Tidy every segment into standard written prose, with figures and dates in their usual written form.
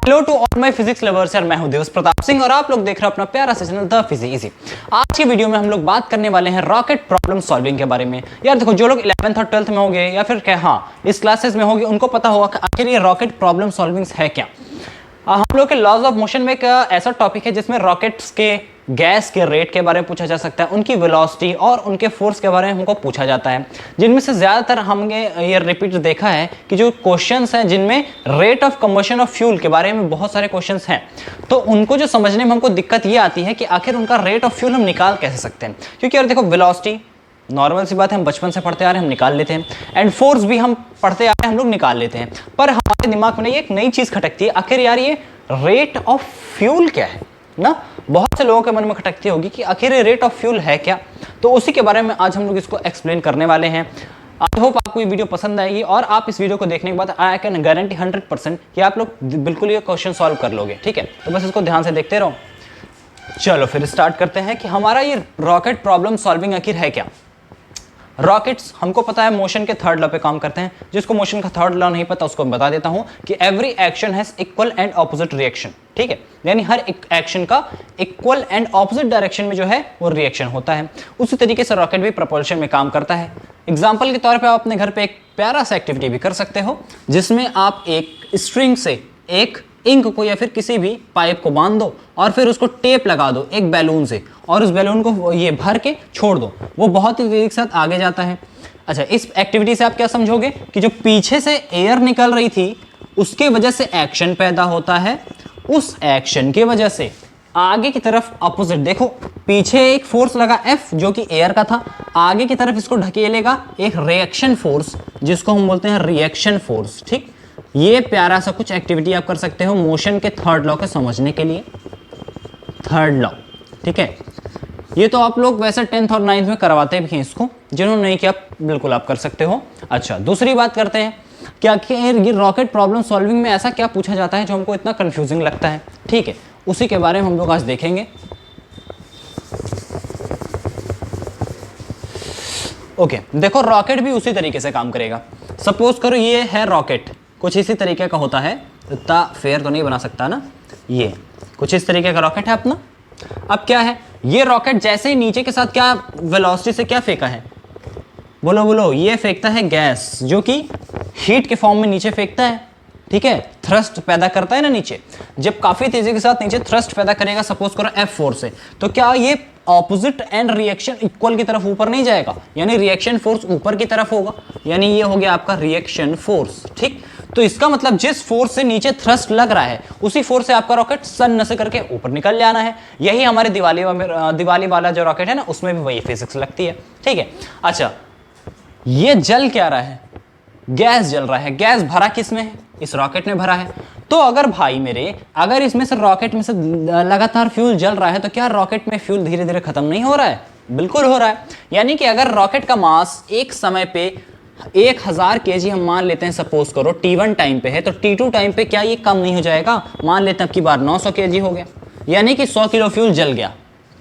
Hello to all my physics lovers यार, मैं हूं देवस प्रताप सिंह और आप लोग देख रहे हो अपना प्यारा सा चैनल द फिजिक्स इजी। आज की वीडियो में हम लोग बात करने वाले हैं रॉकेट प्रॉब्लम सॉल्विंग के बारे में। यार देखो, जो लोग 11th और 12th में होंगे या फिर क्या इस क्लासेस में होंगे, उनको पता होगा कि आखिर ये रॉकेट प्रॉब्लम सॉल्विंग है क्या। हम लोग के लॉज ऑफ मोशन में एक ऐसा टॉपिक है जिसमें रॉकेट्स के गैस के रेट के बारे में पूछा जा सकता है, उनकी वेलोसिटी और उनके फोर्स के बारे में हमको पूछा जाता है। जिनमें से ज़्यादातर हमने ये रिपीट देखा है कि जो क्वेश्चंस हैं जिनमें rate of combustion of fuel के बारे में बहुत सारे क्वेश्चंस हैं, तो उनको जो समझने में हमको दिक्कत ये आती है कि आखिर उनका रेट ऑफ फ्यूल हम निकाल कैसे सकते हैं। क्योंकि यार देखो, वेलोसिटी नॉर्मल सी बात है, हम बचपन से पढ़ते आ रहे हैं, हम निकाल लेते हैं। एंड फोर्स भी हम पढ़ते आ रहे हैं, हम लोग निकाल लेते हैं। पर हमारे दिमाग में एक नई चीज़ खटकती है, आखिर यार ये रेट ऑफ फ्यूल क्या है ना। बहुत से लोगों के मन में खटकती होगी कि आखिर ये रेट ऑफ फ्यूल है क्या। तो उसी के बारे में आज हम लोग इसको एक्सप्लेन करने वाले हैं। आई होप आपको ये वीडियो पसंद आएगी और आप इस वीडियो को देखने के बाद आई कैन गारंटी 100% कि आप लोग बिल्कुल ये क्वेश्चन सॉल्व कर लोगे। ठीक है, तो बस इसको ध्यान से देखते रहो। चलो फिर स्टार्ट करते हैं कि हमारा ये रॉकेट प्रॉब्लम सॉल्विंग आखिर है क्या। रॉकेट्स हमको पता है मोशन के थर्ड लॉ पे काम करते हैं। जिसको मोशन का थर्ड लॉ नहीं पता उसको बता देता हूं कि every action has equal and opposite reaction. ठीक है, यानी हर एक एक्शन का इक्वल एंड ऑपोजिट डायरेक्शन में जो है वो रिएक्शन होता है। उसी तरीके से रॉकेट भी प्रपोल्शन में काम करता है। एग्जाम्पल के तौर पर आप अपने घर पे एक प्यारा सा एक्टिविटी भी कर सकते हो, जिसमें आप एक स्ट्रिंग से एक इंक को या फिर किसी भी पाइप को बांध दो और फिर उसको टेप लगा दो एक बैलून से, और उस बैलून को ये भर के छोड़ दो, वो बहुत ही तेजी के साथ आगे जाता है। अच्छा, इस एक्टिविटी से आप क्या समझोगे कि जो पीछे से एयर निकल रही थी उसके वजह से एक्शन पैदा होता है, उस एक्शन की वजह से आगे की तरफ अपोजिट, देखो पीछे एक फोर्स लगा F जो कि एयर का था, आगे की तरफ इसको ढकेलेगा एक रिएक्शन फोर्स जिसको हम बोलते हैं रिएक्शन फोर्स। ठीक, ये प्यारा सा कुछ एक्टिविटी आप कर सकते हो मोशन के थर्ड लॉ को समझने के लिए। थर्ड लॉ, ठीक है, ये तो आप लोग वैसे 10th और 9th में करवाते भी हैं इसको, जिन्होंने नहीं किया बिल्कुल आप कर सकते हो। अच्छा, दूसरी बात करते हैं कि आखिर ये रॉकेट प्रॉब्लम सॉल्विंग में ऐसा क्या पूछा जाता है जो हमको इतना कंफ्यूजिंग लगता है। ठीक है, उसी के बारे में हम लोग आज देखेंगे। ओके, देखो रॉकेट भी उसी तरीके से काम करेगा। सपोज करो ये है रॉकेट, कुछ इसी तरीके का होता है, इतना फेयर तो नहीं बना सकता ना, ये कुछ इस तरीके का रॉकेट है अपना। अब क्या है, ये रॉकेट जैसे ही नीचे के साथ क्या वेलोसिटी से क्या फेंका है, बोलो बोलो, ये फेंकता है गैस जो कि हीट के फॉर्म में नीचे फेंकता है। ठीक है, थ्रस्ट पैदा करता है ना नीचे। जब काफी तेजी के साथ नीचे थ्रस्ट पैदा करेगा, सपोज करो F4 से, तो क्या ये ऑपोजिट एंड रिएक्शन इक्वल की तरफ ऊपर नहीं जाएगा, यानी रिएक्शन फोर्स ऊपर की तरफ होगा, यानी ये हो गया आपका रिएक्शन फोर्स। ठीक, तो इसका मतलब जिस फोर्स से नीचे थ्रस्ट लग रहा है उसी फोर्स से आपका रॉकेट सन्न से करके ऊपर निकल जाना है। यही हमारे दिवाली वाला जो रॉकेट है ना, उसमें भी वही फिजिक्स लगती है। ठीक है, अच्छा, ये जल क्या रहा है, गैस जल रहा है। गैस भरा किस में है, इस रॉकेट में भरा है। तो अगर भाई मेरे, अगर इसमें से रॉकेट में से लगातार फ्यूल जल रहा है, तो क्या रॉकेट में फ्यूल धीरे धीरे खत्म नहीं हो रहा है? बिल्कुल हो रहा है। यानी कि अगर रॉकेट का मास एक समय पे 1000 kg हम मान लेते हैं, सपोज करो T1 टाइम पे है, तो T2 टाइम पे क्या ये कम नहीं हो जाएगा? मान लेते हैं अब की बार 900 kg हो गया, यानी कि 100 किलो फ्यूल जल गया,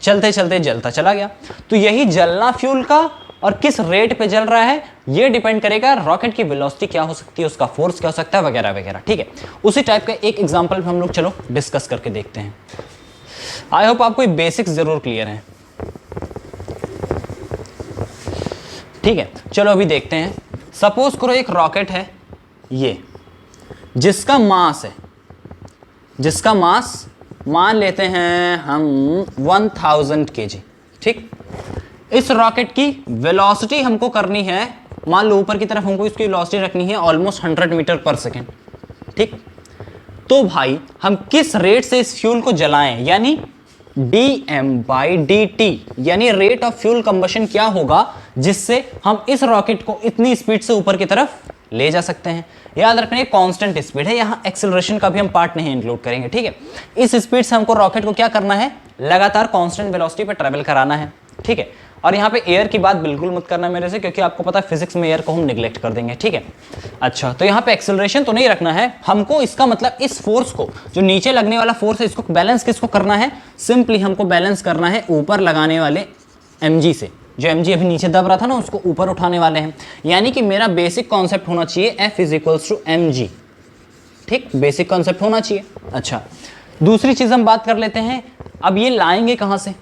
चलते चलते जलता चला गया। तो यही जलना फ्यूल का और किस रेट पे जल रहा है ये डिपेंड करेगा रॉकेट की वेलोसिटी क्या हो सकती है, उसका फोर्स क्या हो सकता है, वगैरह वगैरह। ठीक है, उसी टाइप का एक एग्जांपल हम लोग चलो डिस्कस करके देखते हैं। आई होप आपको ये बेसिक्स जरूर क्लियर है। ठीक है, चलो अभी देखते हैं। सपोज करो एक रॉकेट है ये, जिसका मास है, जिसका मास मान लेते हैं हम 1000 kg। ठीक, इस रॉकेट की वेलोसिटी हमको करनी है, मान लो ऊपर की तरफ हमको इसकी वेलोसिटी रखनी है ऑलमोस्ट 100 मीटर पर सेकेंड। ठीक, तो भाई हम किस रेट से इस फ्यूल को जलाएं, यानी dm/dt, यानी रेट ऑफ फ्यूल कंबशन क्या होगा जिससे हम इस रॉकेट को इतनी स्पीड से ऊपर की तरफ ले जा सकते हैं। याद रखना ये कांस्टेंट स्पीड है, यहाँ एक्सेलरेशन का भी हम पार्ट नहीं इंक्लूड करेंगे। ठीक है, इस स्पीड से हमको रॉकेट को क्या करना है, लगातार कांस्टेंट वेलोसिटी पे ट्रेवल कराना है। ठीक है, और यहाँ पे एयर की बात बिल्कुल मत करना मेरे से, क्योंकि आपको पता है फिजिक्स में एयर को हम निगलेक्ट कर देंगे। ठीक है, अच्छा, तो यहाँ पे एक्सेलरेशन तो नहीं रखना है हमको, इसका मतलब इस फोर्स को, जो नीचे लगने वाला फोर्स है, इसको बैलेंस किसको करना है, सिंपली हमको बैलेंस करना है ऊपर लगाने वाले mg से। जो mg अभी नीचे दब रहा था ना, उसको ऊपर उठाने वाले हैं। यानी कि मेरा बेसिक कॉन्सेप्ट होना चाहिए F = mg। ठीक, बेसिक कॉन्सेप्ट होना चाहिए। अच्छा, दूसरी चीज़ हम बात कर लेते हैं, अब ये लाएंगे कहाँ से?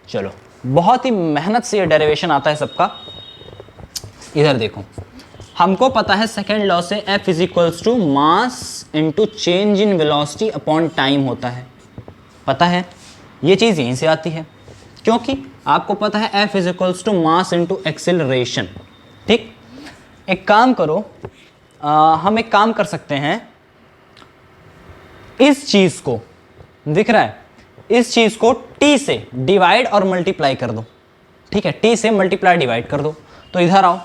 चलो, बहुत ही मेहनत से ये डेरिवेशन आता है सबका। इधर देखो, हमको पता है सेकेंड लॉ से F is equals to mass into change in velocity upon time होता है, पता है? ये चीज़ यहीं से आती है, क्योंकि आपको पता है F is equals to mass into acceleration. ठीक, एक काम करो, हम एक काम कर सकते हैं, इस चीज़ को, दिख रहा है, इस चीज़ को T से डिवाइड और मल्टीप्लाई कर दो। ठीक है, T से मल्टीप्लाई डिवाइड कर दो, तो इधर आओ,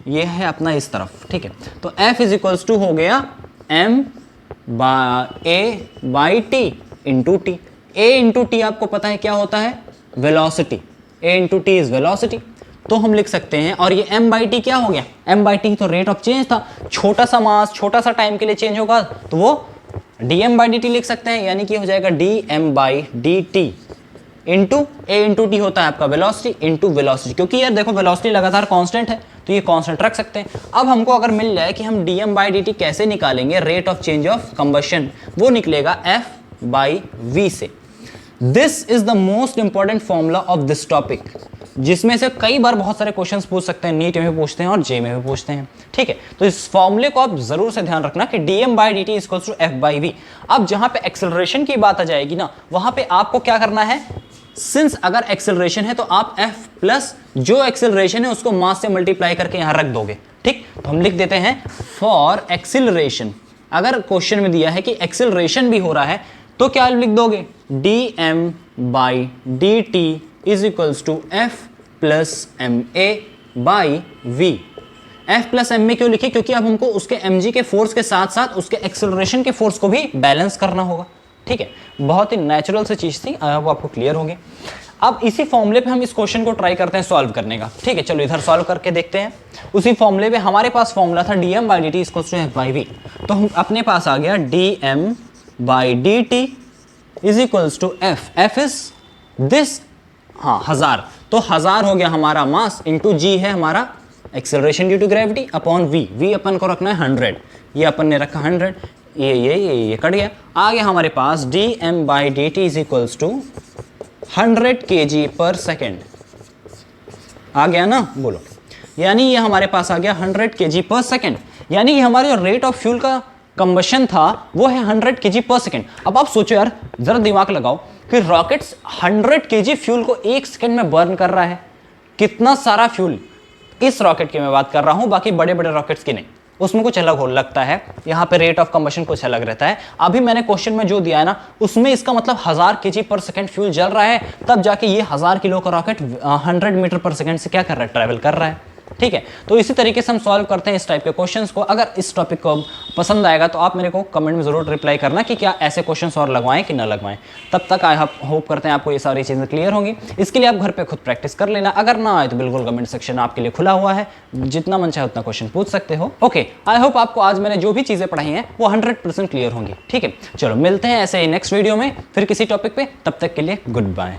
ये है अपना इस तरफ। ठीक है, तो F इज इक्वल्स टू हो गया M A by T into T. A into T आपको पता है क्या होता है? Velocity. A into T is velocity, तो हम लिख सकते हैं, और ये M बाई टी क्या हो गया? M बाई टी तो रेट ऑफ चेंज था, छोटा सा मास छोटा सा टाइम के लिए चेंज होगा तो वो dm बाई डी टी लिख सकते हैं, यानी कि हो जाएगा dm by d T into A into T होता है आपका वेलोसिटी इंटू वेलोसिटी, क्योंकि यार देखो वेलोसिटी लगातार कांस्टेंट है तो ये कांस्टेंट रख सकते हैं। अब हमको अगर मिल जाए कि हम dm बाई डी टी कैसे निकालेंगे, rate of change of combustion, वो निकलेगा f बाई v से। This is the most important formula of this topic, जिसमें से कई बार बहुत सारे क्वेश्चंस पूछ सकते हैं, नीट में भी पूछते हैं और जे में भी पूछते हैं। ठीक है, तो इस फॉर्मूले को आप जरूर से ध्यान रखना कि dm by d t equals to f by v। अब जहां पे एक्सेलरेशन की बात आ जाएगी ना, वहां पे आपको क्या करना है, सिंस अगर एक्सेलरेशन है तो आप f प्लस जो एक्सेलरेशन है उसको मास से मल्टीप्लाई करके यहां रख दोगे। ठीक, तो हम लिख देते हैं फॉर एक्सेलरेशन, अगर क्वेश्चन में दिया है कि एक्सेलरेशन भी हो रहा है तो क्या लिख दोगे? dm by d t is equals to f plus m a by v. f plus m a क्यों लिखे? क्योंकि अब हमको उसके mg के फोर्स के साथ साथ उसके एक्सेलरेशन के फोर्स को भी बैलेंस करना होगा। ठीक है, बहुत ही नेचुरल सी चीज थी, वो आपको क्लियर हो गई। अब इसी फॉर्मूले पे हम इस क्वेश्चन को ट्राई करते हैं सॉल्व करने का। ठीक है, चलो इधर सॉल्व करके देखते हैं। उसी फॉर्मूले पे हमारे पास फॉर्मूला था dm by d t equals to f by v, तो हम अपने पास आ गया dm by d t is equals to f is this, हाँ 1000, तो 1000 हो गया हमारा मास इंटू g है हमारा acceleration due to gravity upon v अपन को रखना है 100, ये अपन ने रखा 100, ये कट गया, आ गया हमारे पास dm by d t is equals to 100 kg per second. आ गया ना, बोलो, यानी ये हमारे पास आ गया 100 kg पर सेकेंड, यानी ये हमारे जो रेट ऑफ फ्यूल का कंबशन था वो है 100 kg पर सेकेंड। अब आप सोचो यार, जरा दिमाग लगाओ कि रॉकेट्स 100 kg फ्यूल को एक सेकेंड में बर्न कर रहा है, कितना सारा फ्यूल। इस रॉकेट की मैं बात कर रहा हूं, बाकी बड़े बड़े रॉकेट्स की नहीं, उसमें कुछ अलग हो लगता है, यहाँ पे रेट ऑफ कंबशन कुछ अलग रहता है। अभी मैंने क्वेश्चन में जो दिया है ना, उसमें इसका मतलब 1000 kg पर सेकेंड फ्यूल जल रहा है, तब जाके ये 1000 किलो का रॉकेट 100 मीटर पर सेकेंड से क्या कर रहा है, ट्रैवल कर रहा है। ठीक है, तो इसी तरीके से हम सॉल्व करते हैं इस टाइप के क्वेश्चंस को। अगर इस टॉपिक को पसंद आएगा तो आप मेरे को कमेंट में जरूर रिप्लाई करना कि क्या ऐसे क्वेश्चंस और लगवाएं कि ना लगवाएं। तब तक आई होप करते हैं आपको ये सारी चीज़ें क्लियर होंगी। इसके लिए आप घर पे खुद प्रैक्टिस कर लेना, अगर ना आए तो बिल्कुल कमेंट सेक्शन आपके लिए खुला हुआ है, जितना मन चाहे उतना क्वेश्चन पूछ सकते हो। ओके, आई होप आपको आज मैंने जो भी चीज़ें पढ़ाई हैं वो 100% क्लियर होंगी। ठीक है, चलो मिलते हैं ऐसे ही नेक्स्ट वीडियो में फिर किसी टॉपिक पे, तब तक के लिए गुड बाय।